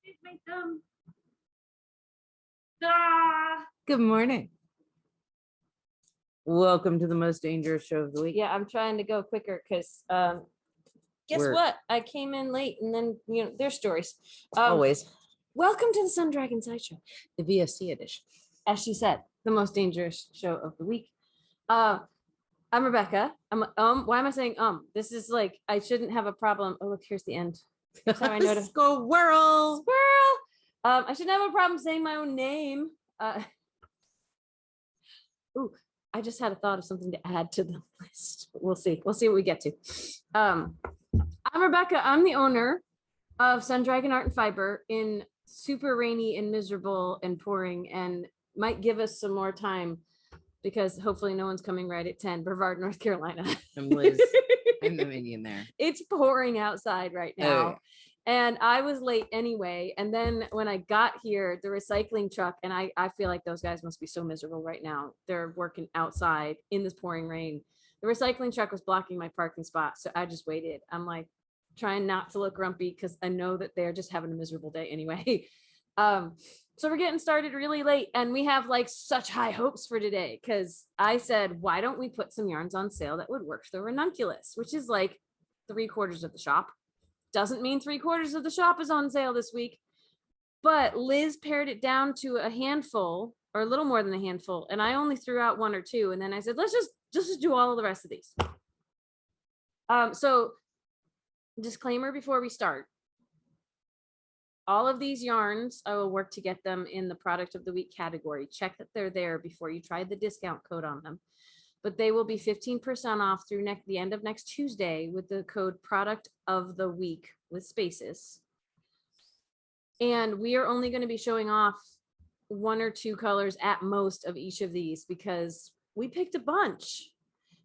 Make them. Ah. Good morning. Welcome to the most dangerous show of the week. Yeah, I'm trying to go quicker because guess what? I came in late and then, there's stories. Always. Welcome to the Sun Dragon Sideshow, The VSC edition. as she said, the most dangerous show of the week. I'm Rebecca. Why am I saying This is like, I shouldn't have a problem. Oh, look, here's the end. That's how I know to Squirrel. I shouldn't have a problem saying my own name. Ooh, I just had a thought of something to add to the list. We'll see what we get to. I'm Rebecca. I'm the owner of Sun Dragon Art and Fiber in super rainy and miserable and pouring, and might give us some more time because hopefully no one's coming right at 10, Brevard, North Carolina. I'm Liz. I'm the minion there. It's pouring outside right now. Oh, yeah. And I was late anyway. And then when I got here, the recycling truck, and I feel like those guys must be so miserable right now. They're working outside in this pouring rain. The recycling truck was blocking my parking spot. So I just waited. I'm like trying not to look grumpy because I know that they're just having a miserable day anyway. So we're getting started really late, and we have like such high hopes for today because I said, why don't we put some yarns on sale that would work for the Ranunculus, which is like 3/4 of the shop. Doesn't mean 3/4 of the shop is on sale this week, but Liz pared it down to a handful or a little more than a handful, and I only threw out 1 or 2, and then I said, let's just do all of the rest of these. So disclaimer before we start. All of these yarns, I will work to get them in the product of the week category. Check that they're there before you try the discount code on them. But they will be 15% off through the end of next Tuesday with the code product of the week with spaces. And we are only going to be showing off 1 or 2 colors at most of each of these because we picked a bunch.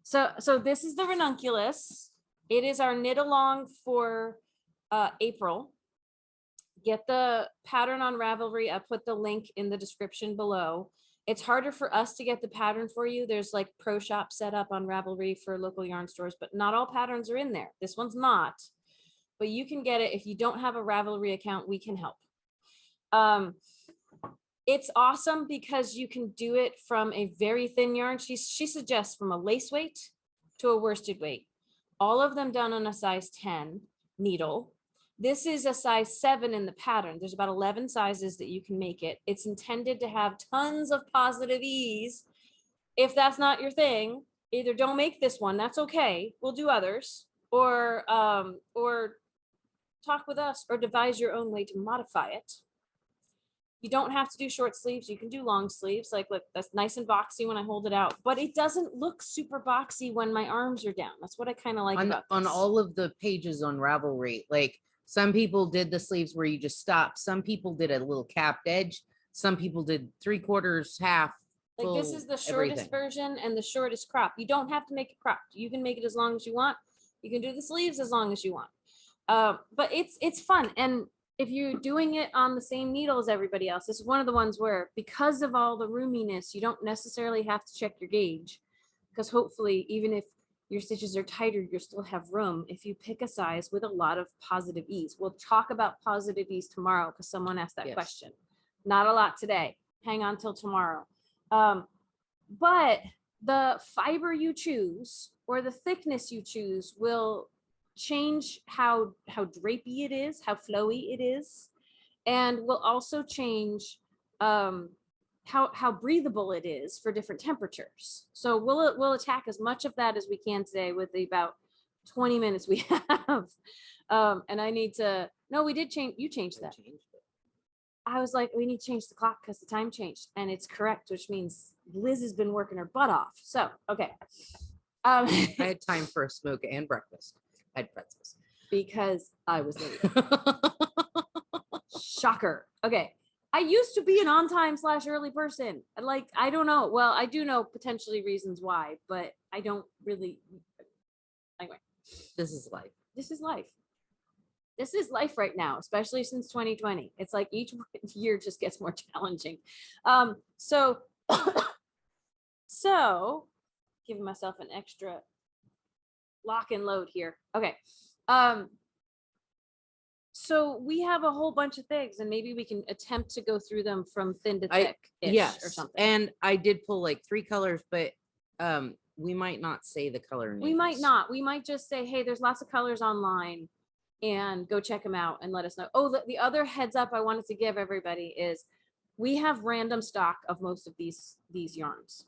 So this is the Ranunculus. It is our knit along for April. Get the pattern on Ravelry. I put the link in the description below. It's harder for us to get the pattern for you. There's like pro shop set up on Ravelry for local yarn stores, but not all patterns are in there. This one's not, but you can get it. If you don't have a Ravelry account, we can help. It's awesome because you can do it from a very thin yarn. She suggests from a lace weight to a worsted weight. All of them done on a size 10 needle. This is a size 7 in the pattern. There's about 11 sizes that you can make it. It's intended to have tons of positive ease. If that's not your thing, either don't make this one, that's okay. We'll do others, or talk with us or devise your own way to modify it. You don't have to do short sleeves. You can do long sleeves. Like, look, that's nice and boxy when I hold it out, but it doesn't look super boxy when my arms are down. That's what I kind of like about this. On all of the pages on Ravelry, like, some people did the sleeves where you just stop. Some people did a little capped edge. Some people did 3/4, half. Like this is the shortest version and the shortest crop. You don't have to make it cropped. You can make it as long as you want. You can do the sleeves as long as you want. But it's fun. And if you're doing it on the same needle as everybody else, this is one of the ones where because of all the roominess, you don't necessarily have to check your gauge, because hopefully even if your stitches are tighter, you still have room if you pick a size with a lot of positive ease. We'll talk about positive ease tomorrow because someone asked that question. Not a lot today. Hang on till tomorrow. But the fiber you choose or the thickness you choose will change how drapey it is, how flowy it is, and will also change how breathable it is for different temperatures. So we'll attack as much of that as we can today with the about 20 minutes we have. And I need to, no, we did change, you changed that. I was like, we need to change the clock because the time changed, and it's correct, which means Liz has been working her butt off. So, okay. I had time for a smoke and breakfast. I had pretzels. Because I was late. Shocker. Okay. I used to be an on-time / early person. Like, I don't know. Well, I do know potentially reasons why, but I don't really. Anyway. This is life. This is life. This is life right now, especially since 2020. It's like each year just gets more challenging. So giving myself an extra lock and load here. Okay. So we have a whole bunch of things, and maybe we can attempt to go through them from thin to thick or something. And I did pull like 3 colors, but we might not say the color names. We might not. We might just say, hey, there's lots of colors online, and go check them out and let us know. Oh, the other heads up I wanted to give everybody is we have random stock of most of these yarns,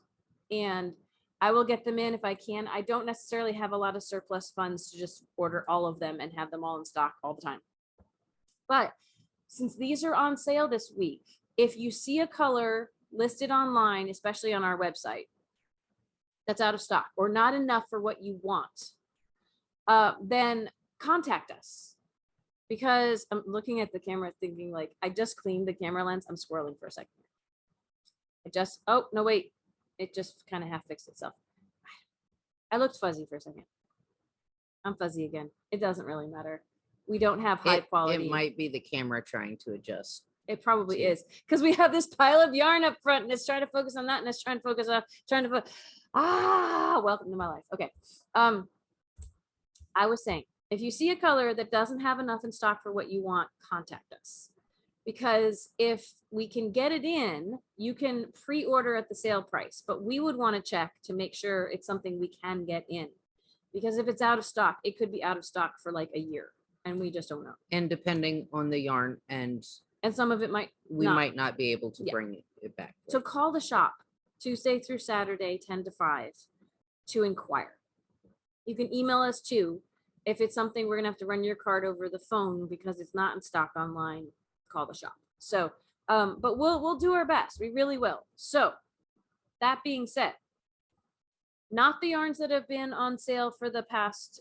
and I will get them in if I can. I don't necessarily have a lot of surplus funds to just order all of them and have them all in stock all the time. But since these are on sale this week, if you see a color listed online, especially on our website, that's out of stock or not enough for what you want, then contact us. Because I'm looking at the camera thinking like, I just cleaned the camera lens. I'm swirling for a second. Oh, no, wait. It just kind of half fixed itself. I looked fuzzy for a second. I'm fuzzy again. It doesn't really matter. We don't have high quality. It might be the camera trying to adjust. It probably is, because we have this pile of yarn up front and it's trying to focus on that and it's trying to focus on welcome to my life. Okay. I was saying, if you see a color that doesn't have enough in stock for what you want, contact us. Because if we can get it in, you can pre-order at the sale price, but we would want to check to make sure it's something we can get in. Because if it's out of stock, it could be out of stock for like a year and we just don't know. And depending on the yarn and some of it might might not be able to bring it back. So call the shop Tuesday through Saturday, 10 to 5 to inquire. You can email us too. If it's something we're gonna have to run your card over the phone because it's not in stock online, call the shop. So, but we'll do our best. We really will. So that being said, not the yarns that have been on sale for the past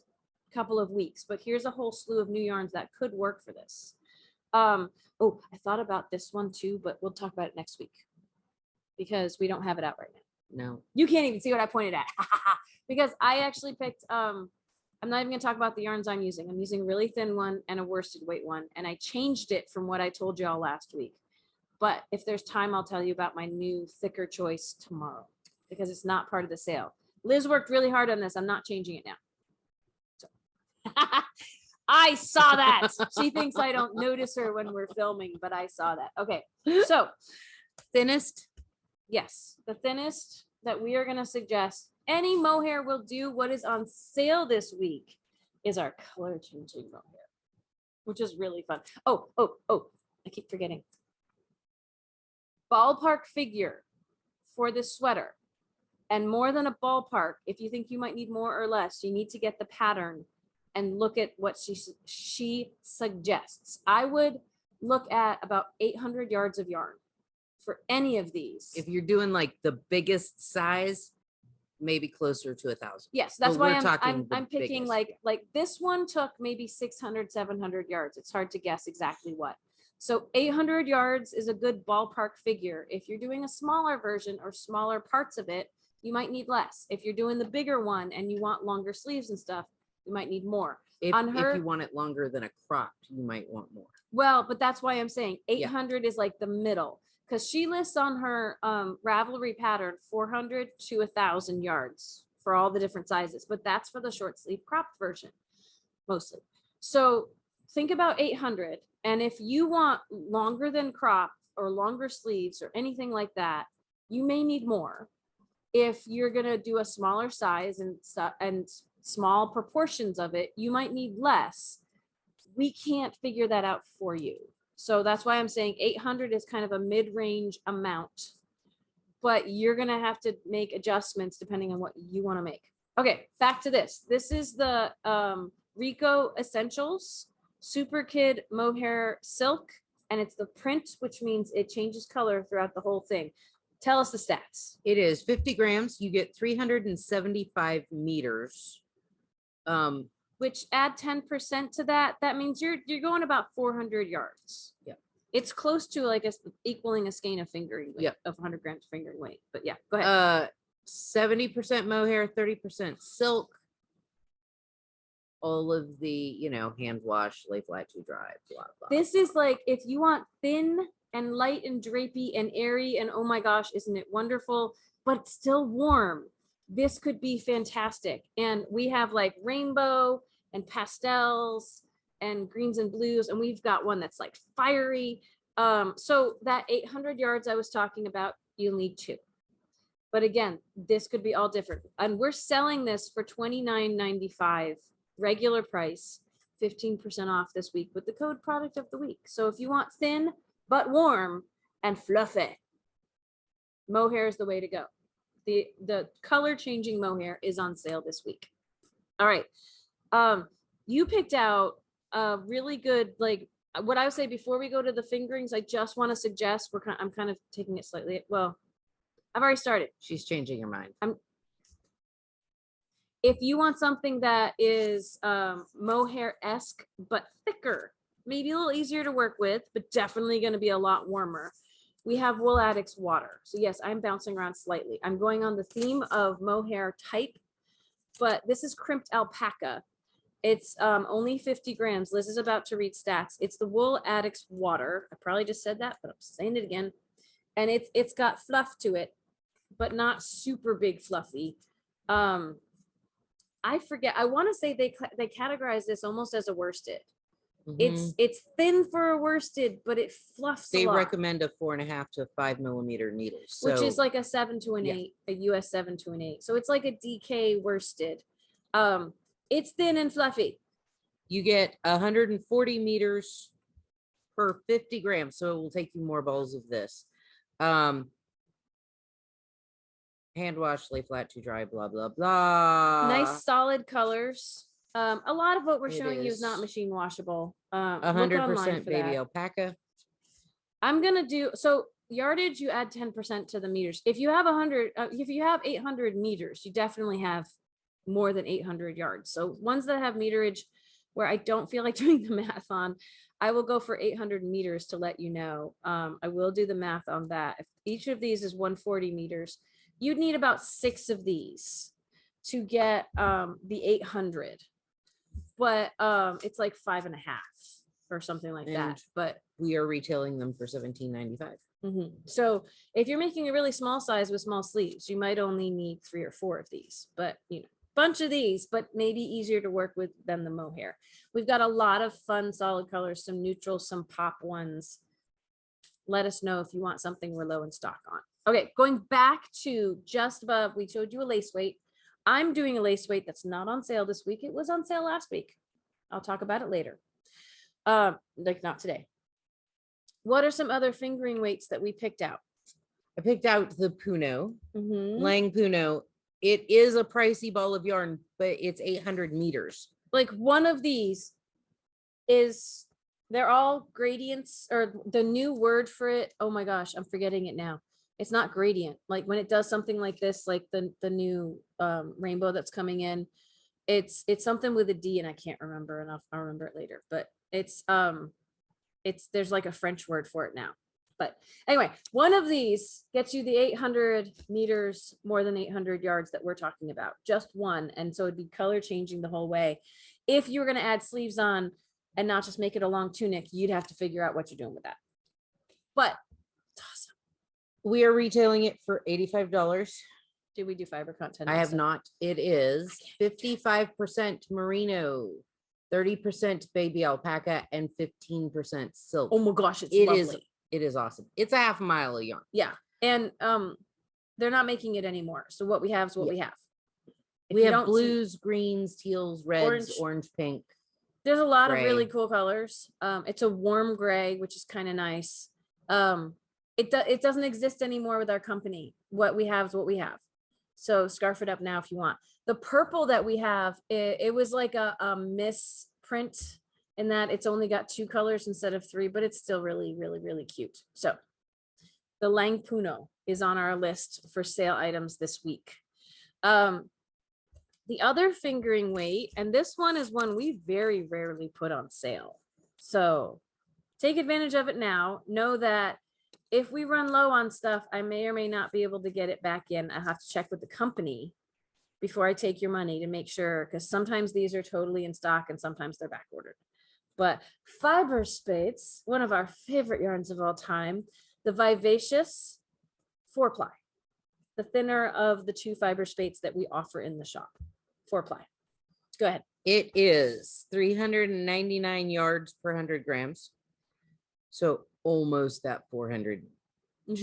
couple of weeks, but here's a whole slew of new yarns that could work for this. Oh, I thought about this one too, but we'll talk about it next week because we don't have it out right now. No. You can't even see what I pointed at because I actually picked, I'm not even gonna talk about the yarns I'm using. I'm using a really thin one and a worsted weight one, and I changed it from what I told y'all last week. But if there's time, I'll tell you about my new thicker choice tomorrow because it's not part of the sale. Liz worked really hard on this. I'm not changing it now. So. I saw that. She thinks I don't notice her when we're filming, but I saw that. Okay, so thinnest. Yes, the thinnest that we are going to suggest. Any mohair will do. What is on sale this week is our color changing mohair, which is really fun. Oh, I keep forgetting. Ballpark figure for this sweater. And more than a ballpark, if you think you might need more or less, you need to get the pattern and look at what she suggests. I would look at about 800 yards of yarn for any of these. If you're doing like the biggest size, maybe closer to 1,000. Yes, that's why I'm picking biggest. like this one took maybe 600, 700 yards. It's hard to guess exactly what. So 800 yards is a good ballpark figure. If you're doing a smaller version or smaller parts of it, you might need less. If you're doing the bigger one and you want longer sleeves and stuff, you might need more. If you want it longer than a cropped, you might want more. Well, but that's why I'm saying 800 is like the middle, because she lists on her Ravelry pattern 400 to 1,000 yards for all the different sizes, but that's for the short sleeve cropped version mostly. So think about 800, and if you want longer than crop or longer sleeves or anything like that, you may need more. If you're gonna do a smaller size and small proportions of it, you might need less. We can't figure that out for you. So that's why I'm saying 800 is kind of a mid-range amount, but you're going to have to make adjustments depending on what you want to make. Okay, back to this. This is the Rico Essentials Super Kid Mohair Silk, and it's the print, which means it changes color throughout the whole thing. Tell us the stats. It is 50 grams. You get 375 meters. Which add 10% to that. That means you're going about 400 yards. Yeah. It's close to like equaling a skein of fingering weight of 100 grams fingering weight. But yeah, go ahead. 70% mohair, 30% silk. All of the, hand wash, lay flat to dry, blah, blah. This is like, if you want thin and light and drapey and airy and oh my gosh, isn't it wonderful, but still warm. This could be fantastic. And we have like rainbow and pastels and greens and blues, and we've got one that's like fiery. So that 800 yards I was talking about, you'll need 2. But again, this could be all different. And we're selling this for $29.95 regular price, 15% off this week with the code product of the week. So if you want thin but warm and fluffy, Mohair is the way to go. The color changing Mohair is on sale this week. All right. You picked out a really good, like what I would say before we go to the fingerings, I just want to suggest I'm kind of taking it slightly. Well, I've already started. She's changing your mind. If you want something that is Mohair-esque but thicker, maybe a little easier to work with, but definitely going to be a lot warmer, we have Wool Addicts water. So yes, I'm bouncing around slightly. I'm going on the theme of Mohair type, but this is Crimped Alpaca. It's only 50 grams. Liz is about to read stats. It's the Wool Addicts water. I probably just said that, but I'm saying it again. And it's got fluff to it, but not super big fluffy. I forget. I want to say they categorize this almost as a worsted. It's thin for a worsted, but it fluffs a lot. They recommend a 4.5 to 5 millimeter needle, so, which is like a 7 to an 8, a US 7 to an 8. So it's like a DK worsted. It's thin and fluffy. You get 140 meters per 50 grams, so it will take you more balls of this. Hand wash, lay flat to dry, blah blah blah. Nice solid colors. A lot of what we're showing you is not machine washable. 100% baby alpaca. I'm gonna do so yardage. You add 10% to the meters. If you have 100, if you have 800 meters, you definitely have more than 800 yards. So ones that have meterage where I don't feel like doing the math on, I will go for 800 meters to let you know. I will do the math on that. If each of these is 140 meters, you'd need about 6 of these to get the 800. But it's like 5.5 or something like that. But we are retailing them for $17.95. So if you're making a really small size with small sleeves, you might only need 3 or 4 of these, but you know, bunch of these, but maybe easier to work with than the Mohair. We've got a lot of fun solid colors, some neutrals, some pop ones. Let us know if you want something we're low in stock on. Okay, going back to just above, we showed you a lace weight. I'm doing a lace weight that's not on sale this week. It was on sale last week. I'll talk about it later. Like not today. What are some other fingering weights that we picked out? I picked out the Puno, Lang Puno. It is a pricey ball of yarn, but it's 800 meters. Like one of these is, they're all gradients, or the new word for it. Oh my gosh, I'm forgetting it now. It's not gradient. Like when it does something like this, like the new rainbow that's coming in, it's something with a D and I can't remember, and I'll remember it later, but it's there's like a French word for it now. But anyway, one of these gets you the 800 meters, more than 800 yards that we're talking about, just one. And so it'd be color changing the whole way. If you were going to add sleeves on and not just make it a long tunic, you'd have to figure out what you're doing with that. But it's awesome. We are retailing it for $85. Did we do fiber content? I have not. It is 55% merino, 30% baby alpaca, and 15% silk. Oh my gosh, it's lovely. It is awesome. It's a half a mile of yarn. Yeah. And they're not making it anymore. So what we have is what we have. We have blues, greens, teals, reds, orange, pink. There's a lot of really cool colors. It's a warm gray, which is kind of nice. It doesn't exist anymore with our company. What we have is what we have. So scarf it up now if you want. The purple that we have, it was like a misprint in that it's only got 2 colors instead of 3, but it's still really, really, really cute. So the Lang Puno is on our list for sale items this week. The other fingering weight, and this one is one we very rarely put on sale. So take advantage of it now. Know that if we run low on stuff, I may or may not be able to get it back in. I have to check with the company before I take your money to make sure, because sometimes these are totally in stock and sometimes they're back ordered. But Fyberspates, one of our favorite yarns of all time, the Vivacious 4-ply, the thinner of the 2 Fyberspates that we offer in the shop. 4-ply. Go ahead. It is 399 yards per 100 grams. So almost that 400. It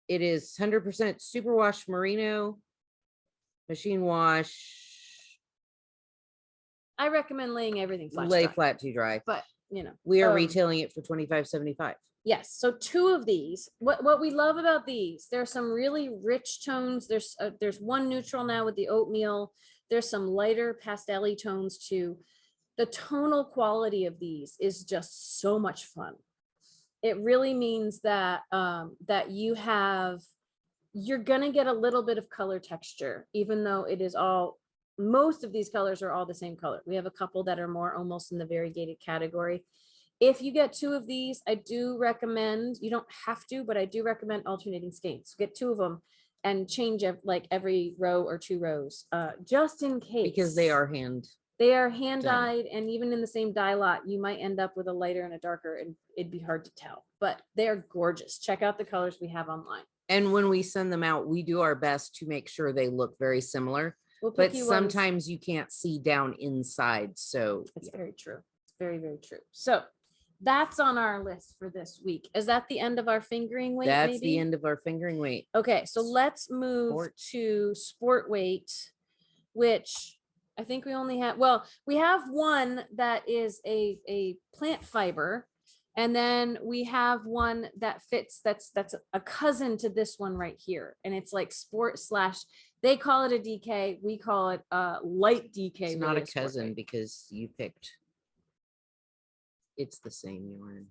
is 100% superwash merino, machine wash. I recommend laying everything flat. Lay dry, flat to dry. but you know, we are retailing it for $25.75. Yes. So 2 of these. What we love about these, there's some really rich tones. There's one neutral now with the oatmeal. There's some lighter pastel-y tones too. The tonal quality of these is just so much fun. It really means that that you're gonna get a little bit of color texture, even though it is all, most of these colors are all the same color. We have a couple that are more almost in the variegated category. If you get 2 of these, I do recommend, you don't have to, but I do recommend alternating skeins. Get 2 of them and change like every row or 2 rows, just in case. Because they are hand dyed, and even in the same dye lot, you might end up with a lighter and a darker, and it'd be hard to tell, but they're gorgeous. Check out the colors we have online. And when we send them out, we do our best to make sure they look very similar, but sometimes you can't see down inside. So it's very true. It's very, very true. So that's on our list for this week. Is that the end of our fingering weight? That's the end of our fingering weight. Okay, so let's move to sport weight, which I think we only have, well, we have one that is a plant fiber, and then we have one that fits, that's a cousin to this one right here. And it's like sport / they call it a DK. We call it light DK. It's not a cousin because you picked, it's the same yarn.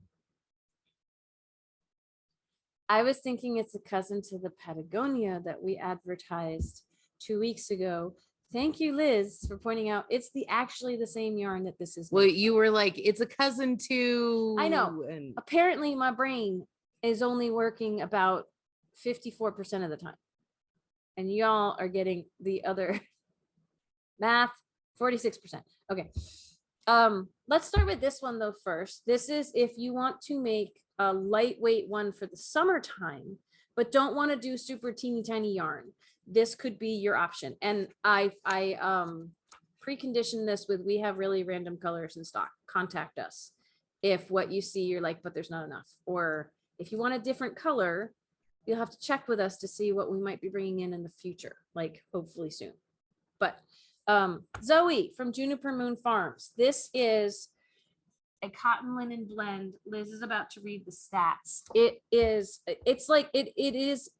I was thinking it's a cousin to the Patagonia that we advertised 2 weeks ago. Thank you, Liz, for pointing out it's actually the same yarn that this is. Well, you were like, it's a cousin to. I know. And apparently my brain is only working about 54% of the time. And y'all are getting the other math, 46%. Okay. Let's start with this one though first. This is if you want to make a lightweight one for the summertime, but don't want to do super teeny tiny yarn. This could be your option. And I preconditioned this with, we have really random colors in stock. Contact us if what you see you're like, but there's not enough. Or if you want a different color, you'll have to check with us to see what we might be bringing in the future, like hopefully soon. But Zooey from Juniper Moon Farms. This is a cotton linen blend. Liz is about to read the stats. It's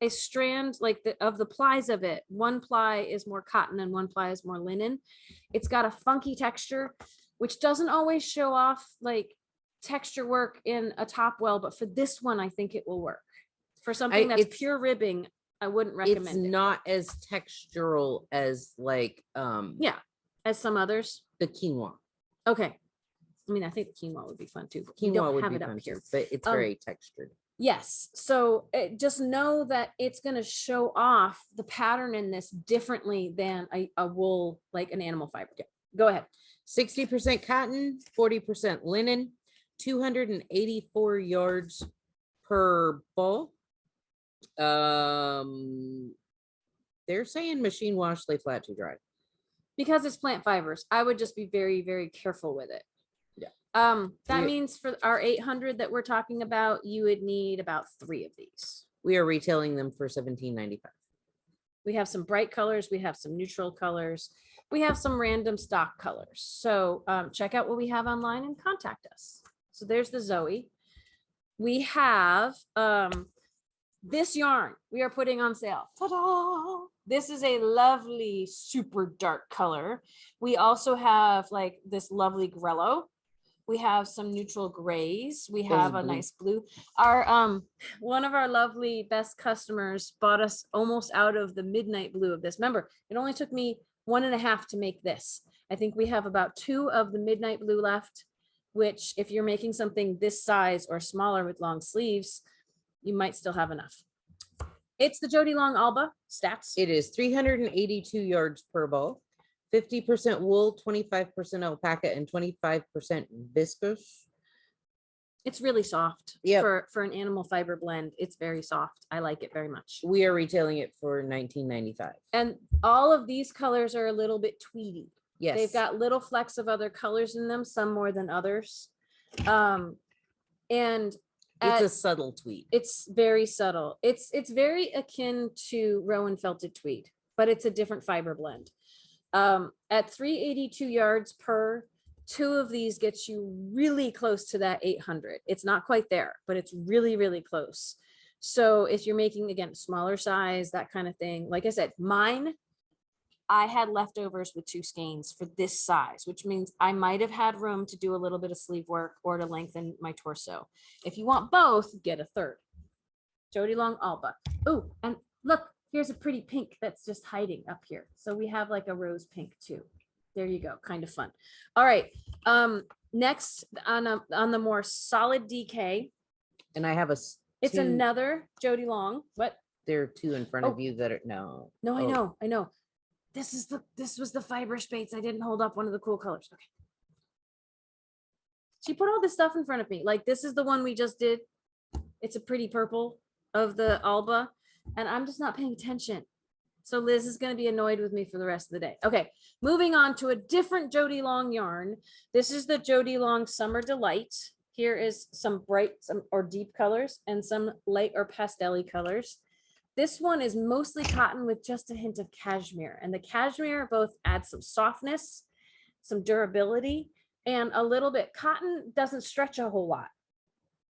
a strand like of the plies of it. One ply is more cotton and one ply is more linen. It's got a funky texture, which doesn't always show off like texture work in a top well, but for this one, I think it will work. For something that's pure ribbing, I wouldn't recommend it. It's not as textural as like as some others. The quinoa. Okay. I mean, I think the quinoa would be fun too. But quinoa would be fun too, but it's very textured. Yes. So just know that it's going to show off the pattern in this differently than a wool, like an animal fiber. Okay. Go ahead. 60% cotton, 40% linen, 284 yards per ball. They're saying machine wash, lay flat to dry. Because it's plant fibers, I would just be very, very careful with it. Yeah. That means for our 800 that we're talking about, you would need about 3 of these. We are retailing them for $17.95. We have some bright colors. We have some neutral colors. We have some random stock colors. So check out what we have online and contact us. So there's the Zooey. We have this yarn we are putting on sale. Ta-da! This is a lovely, super dark color. We also have like this lovely grello. We have some neutral grays. We have a nice blue. Our one of our lovely best customers bought us almost out of the midnight blue of this. Remember, it only took me 1.5 to make this. I think we have about 2 of the midnight blue left, which if you're making something this size or smaller with long sleeves, you might still have enough. It's the Jody Long Alba stats. It is 382 yards per ball, 50% wool, 25% alpaca, and 25% viscose. It's really soft. Yep. For an animal fiber blend. It's very soft. I like it very much. We are retailing it for $19.95. And all of these colors are a little bit tweedy. Yes. They've got little flecks of other colors in them, some more than others. And it's a subtle tweed. It's very subtle. It's very akin to Rowan felted tweed, but it's a different fiber blend. At 382 yards per, 2 of these gets you really close to that 800. It's not quite there, but it's really, really close. So if you're making, again, smaller size, that kind of thing, like I said, mine, I had leftovers with 2 skeins for this size, which means I might have had room to do a little bit of sleeve work or to lengthen my torso. If you want both, get a 3rd. Jody Long Alba. Oh, and look, here's a pretty pink that's just hiding up here. So we have like a rose pink too. There you go, kind of fun. All right, next on the more solid DK. And I have it's another Jody Long. What? There are 2 in front of you that are no. I know. This was the Fyberspates. I didn't hold up one of the cool colors. Okay. She put all this stuff in front of me. Like, this is the one we just did. It's a pretty purple of the Alba, and I'm just not paying attention. So Liz is going to be annoyed with me for the rest of the day. Okay, moving on to a different Jody Long yarn. This is the Jody Long Summer Delight. Here is some bright or deep colors and some light or pastel-y colors. This one is mostly cotton with just a hint of cashmere, and the cashmere both adds some softness, some durability, and a little bit. Cotton doesn't stretch a whole lot,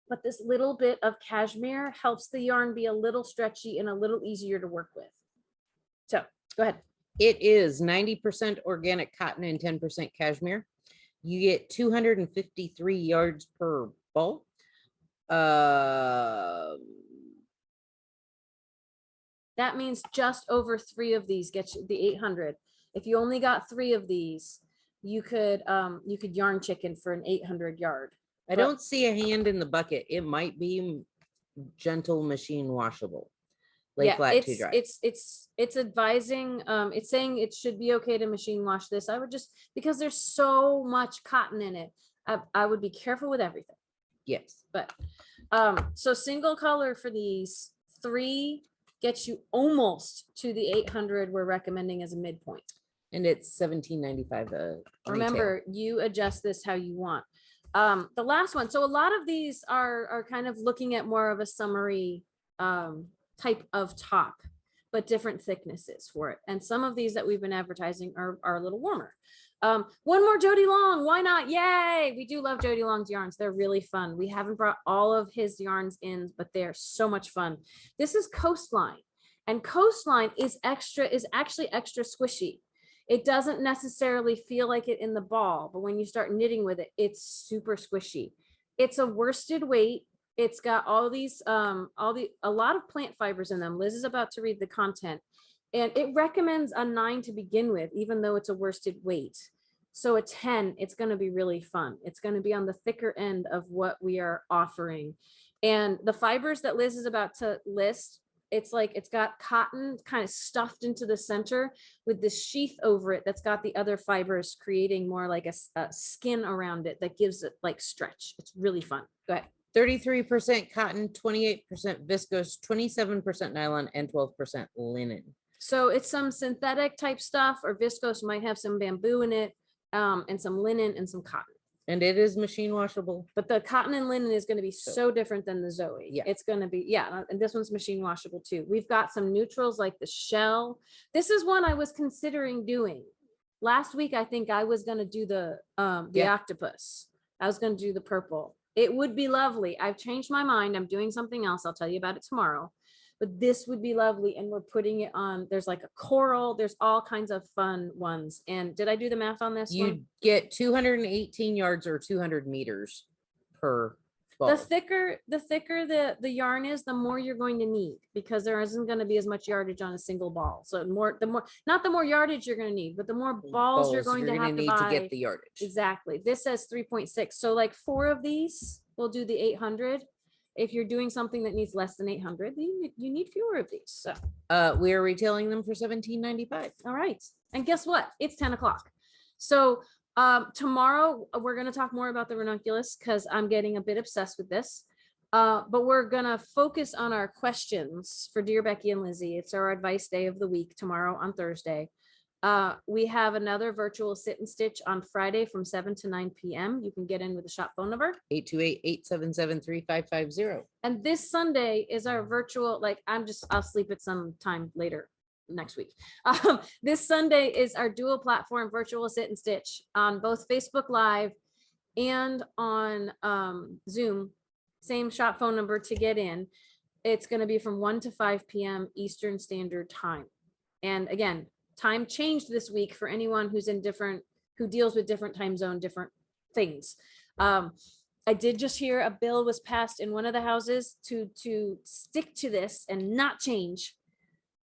but this little bit of cashmere helps the yarn be a little stretchy and a little easier to work with. So go ahead. It is 90% organic cotton and 10% cashmere. You get 253 yards per ball. That means just over 3 of these get you the 800. If you only got 3 of these, you could yarn chicken for an 800 yard. I don't see a hand in the bucket. It might be gentle machine washable. Flat to dry. It's advising, it's saying it should be okay to machine wash this. I would just, because there's so much cotton in it, I would be careful with everything. Yes. But so single color for these 3 gets you almost to the 800 we're recommending as a midpoint. And it's $17.95. Remember, you adjust this how you want. The last one. So a lot of these are kind of looking at more of a summery type of top, but different thicknesses for it. And some of these that we've been advertising are a little warmer. One more Jody Long, why not? Yay! We do love Jody Long's yarns. They're really fun. We haven't brought all of his yarns in, but they're so much fun. This is Coastline, and Coastline is actually extra squishy. It doesn't necessarily feel like it in the ball, but when you start knitting with it, it's super squishy. It's a worsted weight. It's got a lot of plant fibers in them. Liz is about to read the content, and it recommends a 9 to begin with, even though it's a worsted weight. So a 10, it's going to be really fun. It's going to be on the thicker end of what we are offering. And the fibers that Liz is about to list, it's like it's got cotton kind of stuffed into the center with this sheath over it that's got the other fibers creating more like a skin around it that gives it like stretch. It's really fun. Go ahead. 33% cotton, 28% viscose, 27% nylon, and 12% linen. So it's some synthetic type stuff, or viscose might have some bamboo in it, and some linen and some cotton. And it is machine washable. But the cotton and linen is going to be so different than the Zooey. Yeah. It's going to be, and this one's machine washable too. We've got some neutrals like the shell. This is one I was considering doing. Last week, I think I was going to do the octopus. I was going to do the purple. It would be lovely. I've changed my mind. I'm doing something else. I'll tell you about it tomorrow. But this would be lovely. And we're putting it on. There's like a coral. There's all kinds of fun ones. And did I do the math on this? You get 218 yards or 200 meters per ball. The thicker the yarn is, the more you're going to need, because there isn't going to be as much yardage on a single ball. So not the more yardage you're going to need, but the more balls you're going to have to buy to get the yardage. Exactly. This says 3.6. So like 4 of these will do the 800. If you're doing something that needs less than 800, you need fewer of these. So we're retailing them for $17.95. All right. And guess what? It's 10 o'clock. So Tomorrow we're going to talk more about the ranunculus because I'm getting a bit obsessed with this. But we're going to focus on our questions for Dear Becky and Lizzie. It's our advice day of the week tomorrow on Thursday. We have another virtual sit and stitch on Friday from 7 to 9 p.m. You can get in with the shop phone number 828-877-3550. And this Sunday is our virtual, like I'll sleep at some time later next week. This Sunday is our dual platform virtual sit and stitch on both Facebook Live and on Zoom. Same shop phone number to get in. It's going to be from 1 to 5 p.m. Eastern Standard Time. And again, time changed this week for anyone who deals with different time zone, different things. I did just hear a bill was passed in one of the houses to stick to this and not change.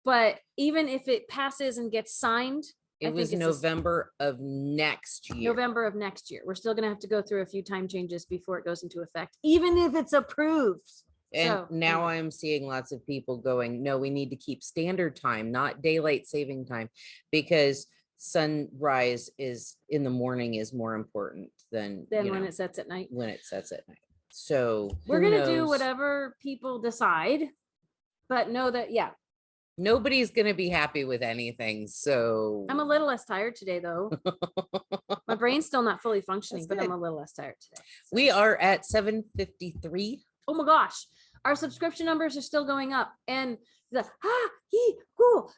But even if it passes and gets signed, it was November of next year. November of next year. We're still going to have to go through a few time changes before it goes into effect, even if it's approved. And so, now I'm seeing lots of people going, no, we need to keep standard time, not daylight saving time, because sunrise is in the morning is more important than when it sets at night. When it sets at night. So we're going to do whatever people decide, but know that, nobody's going to be happy with anything. So I'm a little less tired today, though. My brain's still not fully functioning, but I'm a little less tired today. So. We are at 7:53. Oh my gosh. Our subscription numbers are still going up. And cool.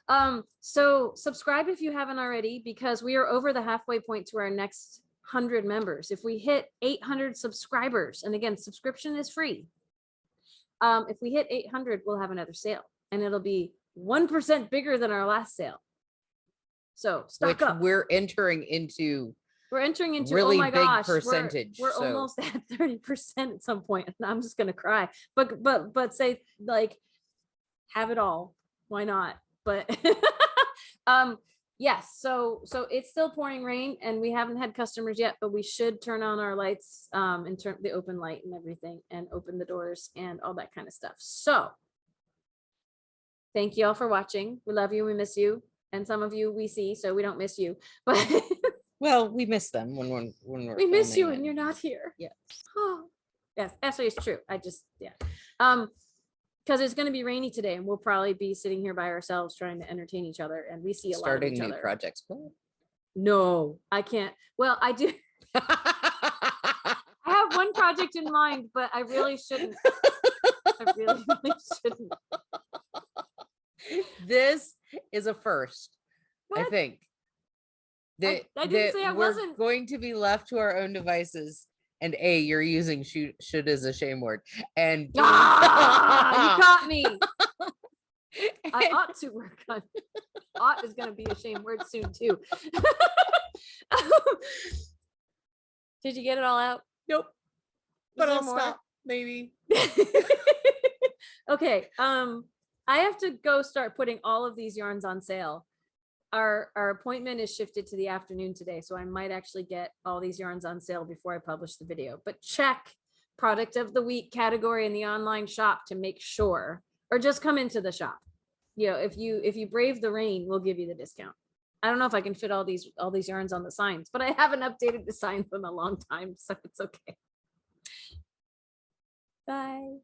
So subscribe if you haven't already, because we are over the halfway point to our next 100 members. If we hit 800 subscribers, and again, subscription is free. If we hit 800, we'll have another sale, and it'll be 1% bigger than our last sale. So stock up. We're entering into really, oh my big gosh, percentage. We're almost at 30% at some point, and I'm just gonna cry. But say, like, have it all. Why not? But yes. So it's still pouring rain, and we haven't had customers yet, but we should turn on our lights, and turn the open light and everything, and open the doors and all that kind of stuff. So thank you all for watching. We love you. We miss you. And some of you we see, so we don't miss you. But well, we miss them when we're we miss you and you're not here. Yes. Oh, yes, actually it's true. Because it's going to be rainy today, and we'll probably be sitting here by ourselves trying to entertain each other, and we see a lot of each other. Starting new projects. No, I can't. Well, I do. I have one project in mind, but I really shouldn't. I really shouldn't. This is a first. What? I think. I didn't say I wasn't. We're going to be left to our own devices. And A, you're using should as a shame word. And B, you caught me. I ought to work on it. Ought is going to be a shame word soon too. Did you get it all out? Nope. But I'll stop. Maybe. Okay. I have to go start putting all of these yarns on sale. Our appointment is shifted to the afternoon today, so I might actually get all these yarns on sale before I publish the video. But check product of the week category in the online shop to make sure, or just come into the shop. You know, if you brave the rain, we'll give you the discount. I don't know if I can fit all these yarns on the signs, but I haven't updated the signs in a long time, so it's okay. Bye.